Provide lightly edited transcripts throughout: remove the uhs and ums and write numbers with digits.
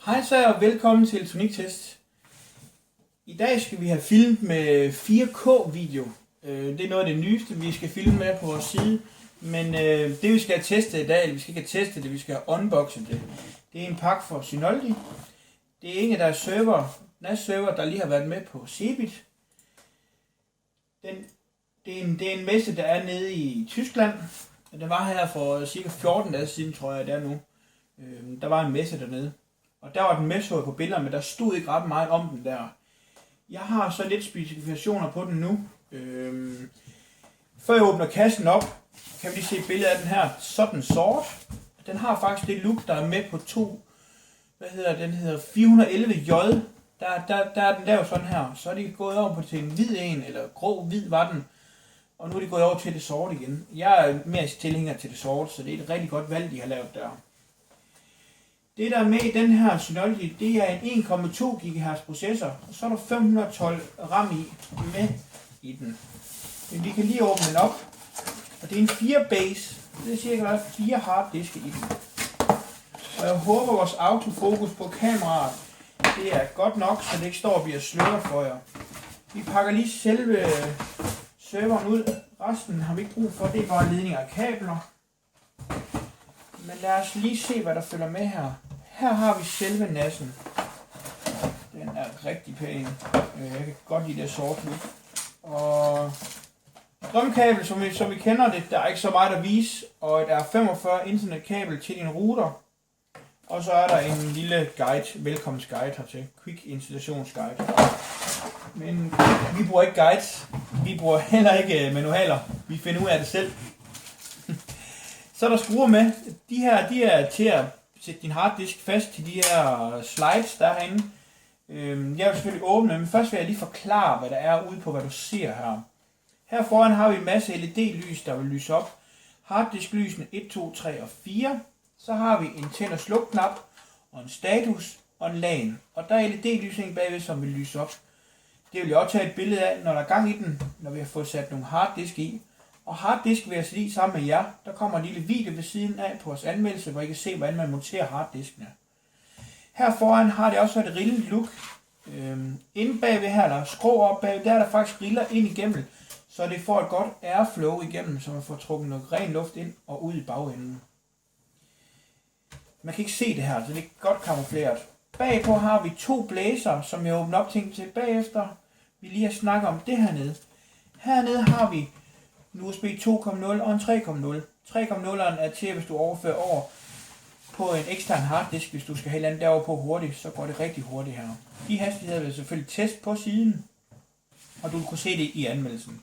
Hej så og velkommen til Elektroniktest. I dag skal vi have filmet med 4K video. Det er noget af det nyeste, vi skal filme med på vores side. Men det vi skal have testet i dag, vi skal ikke have testet det, vi skal have unboxet det. Det er en pakke fra Synology. Det er en af deres NAS-server, der lige har været med på CeBIT. Det er en messe, der er nede i Tyskland. Den var her for cirka 14 dage siden, tror jeg det er nu. Der var en messe dernede. Og der var den med så på billeder, men der stod ikke ret meget om den der. Jeg har så lidt specifikationer på den nu. Før jeg åbner kassen op, kan vi lige se et billede af den her. Sådan sort. Den har faktisk det look, der er med på den hedder 411J. Der er den lavet sådan her. Så er de gået over på til en hvid en, eller grå-hvid var den. Og nu er de gået over til det sorte igen. Jeg er mere tilhænger til det sorte, så det er et rigtig godt valg, de har lavet der. Det der er med i den her Synology, det er en 1,2 GHz processor, og så er der 512 RAM med i den. Men vi kan lige åbne den op, og det er en 4 base, det er cirka 4 harddiske i den. Og jeg håber vores autofokus på kameraet, det er godt nok, så det ikke står og bliver sløret for jer. Vi pakker lige selve serveren ud, resten har vi ikke brug for, det er bare ledninger og kabler. Men lad os lige se, hvad der følger med her. Her har vi selve NAS'en. Den er rigtig pæn. Jeg kan godt lide det sort nu. Og strømkabel, som vi kender det, der er ikke så meget at vise. Og der er 45 internetkabel til din router. Og så er der en lille guide, velkomstguide hertil. Quick installationsguide. Men vi bruger ikke guides. Vi bruger heller ikke manualer. Vi finder ud af det selv. Så er der skruer med. De her, de er til at sætte din harddisk fast til de her slides, der er herinde. Jeg vil selvfølgelig åbne, men først vil jeg lige forklare, hvad der er ude på, hvad du ser her. Her foran har vi en masse LED-lys, der vil lyse op. Harddisklysene 1, 2, 3 og 4. Så har vi en tænd- og sluk-knap, og en status, og en LAN. Og der er LED-lysning bagved, som vil lyse op. Det vil jeg også tage et billede af, når der er gang i den, når vi har fået sat nogle harddisk i. Og harddisk vil jeg sætte i sammen med jer. Der kommer en lille video ved siden af på vores anmeldelse, hvor I kan se, hvordan man monterer harddiskene. Her foran har det også et rillet look. Inde bagved her, der skrå op bagved, der er der faktisk riller ind igennem, så det får et godt airflow igennem, så man får trukket noget ren luft ind og ud i bagenden. Man kan ikke se det her, så det er godt kamufleret. Bagpå har vi 2 blæser, som jeg åbner op til bagefter. Vi lige har snakket om det hernede. Hernede har vi en USB 2.0 og en 3.0. 3.0'eren er til, hvis du overfører over på en ekstern harddisk, hvis du skal have et eller andet derovre på hurtigt, så går det rigtig hurtigt her. De hastigheder vil selvfølgelig teste på siden, og du vil kunne se det i anmeldelsen.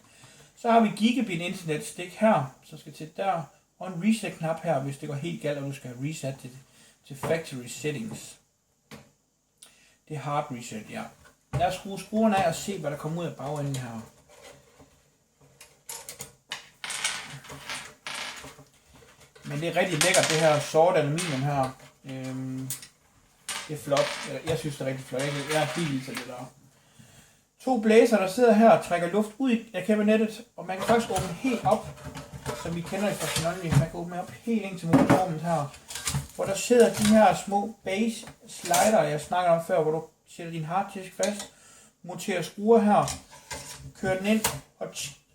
Så har vi gigabit internet stik her, så skal til der, og en reset knap her, hvis det går helt galt, og du skal have reset til factory settings. Det er hard reset, ja. Lad os skrue skruerne af og se, hvad der kommer ud af bagenden her. Men det er rigtig lækkert, det her sort aluminium her. Det er flot. Jeg synes, det er rigtig flot. Jeg er helt vildt til det der. 2 blæser, der sidder her og trækker luft ud af kabinettet. Og man kan faktisk åbne helt op, som vi kender i fra Synology. Man kan åbne op helt ind til motorrummet her. Hvor der sidder de her små base slider, jeg snakker om før, hvor du sætter din harddisk fast. Monterer skruer her. Kører den ind,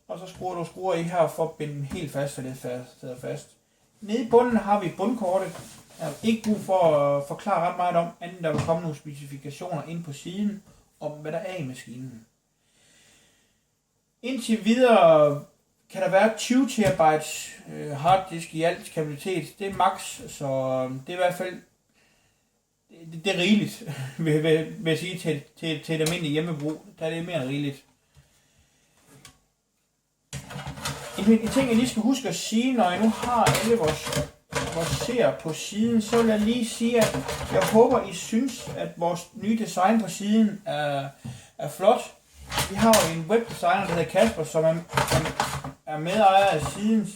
og så skruer du skruer i her for at binde den helt fast, så det sidder fast. Nede i bunden har vi bundkortet. Jeg har ikke brug for at forklare ret meget om, andet der vil komme nogle specifikationer ind på siden, om hvad der er i maskinen. Indtil videre kan der være 20 TB harddisk i alt kapacitet. Det er max, så det er i hvert fald det er rigeligt, vil jeg sige, til et almindeligt hjemmebrug. Der er det mere end rigeligt. En ting, jeg lige skal huske at sige, når jeg nu har alle vores seere på siden, så vil jeg lige sige, at jeg håber, I synes, at vores nye design på siden er flot. Vi har jo en webdesigner, der hedder Kasper, som er medejer af siden.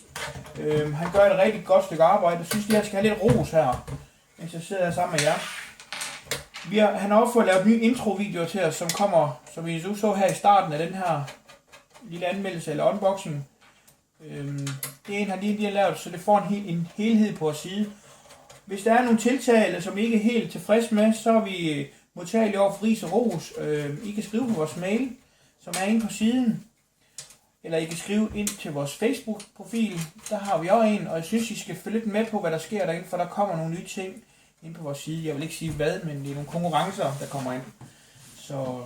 Han gør et rigtig godt stykke arbejde. Jeg synes, at skal have lidt ros her, mens jeg sidder her sammen med jer. Han har også fået lavet nye introvideoer til os, som kommer, som I så her i starten af den her lille anmeldelse eller unboxing. Det er en, han lige har lavet, så det får en helhed på vores side. Hvis der er nogle tiltag, som I ikke er helt tilfreds med, så er vi modtagelige over for ris og ros. I kan skrive på vores mail, som er inde på siden. Eller I kan skrive ind til vores Facebook-profil. Der har vi også en, og jeg synes, I skal følge lidt med på, hvad der sker derinde, for der kommer nogle nye ting ind på vores side. Jeg vil ikke sige hvad, men det er nogle konkurrencer, der kommer ind. Så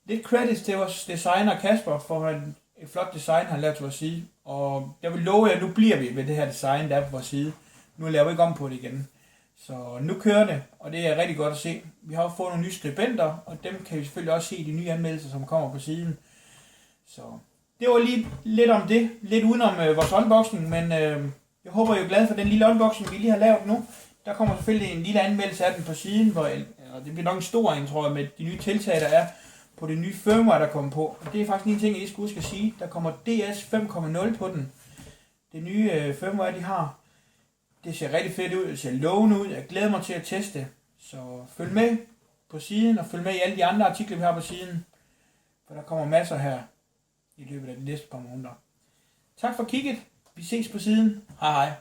lidt credits til vores designer Kasper, for et flot design, han lavet til vores side. Og jeg vil love jer, at nu bliver vi ved det her design, der er på vores side. Nu laver vi ikke om på det igen. Så nu kører det, og det er rigtig godt at se. Vi har jo fået nogle nye skribenter, og dem kan vi selvfølgelig også se i de nye anmeldelser, som kommer på siden. Så det var lige lidt om det. Lidt udenom vores unboxing, men jeg håber, I er glade for den lille unboxing, vi lige har lavet nu. Der kommer selvfølgelig en lille anmeldelse af den på siden, hvor det bliver nok en stor en, tror jeg, med de nye tiltag, der er på det nye firmware, der kommer på. Og det er faktisk en ting, jeg skal huske at sige. Der kommer DS 5.0 på den. Det nye firmware, de har. Det ser rigtig fedt ud, det ser lovende ud. Jeg glæder mig til at teste. Så følg med på siden, og følg med i alle de andre artikler, vi har på siden. For der kommer masser her i løbet af de næste par måneder. Tak for kigget. Vi ses på siden. Hej hej.